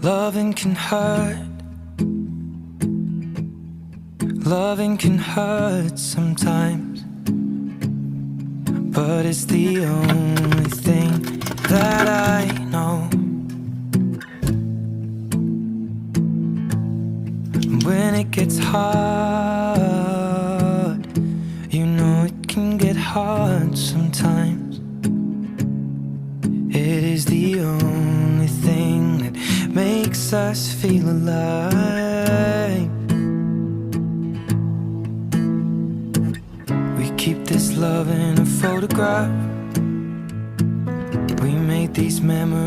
Loving can hurt. Loving can hurt sometimes, but it's the only thing that I know. When it gets hard, you know it can get hard sometimes. It is the only thing that makes us feel alive. We keep this love in a photograph. We made these memories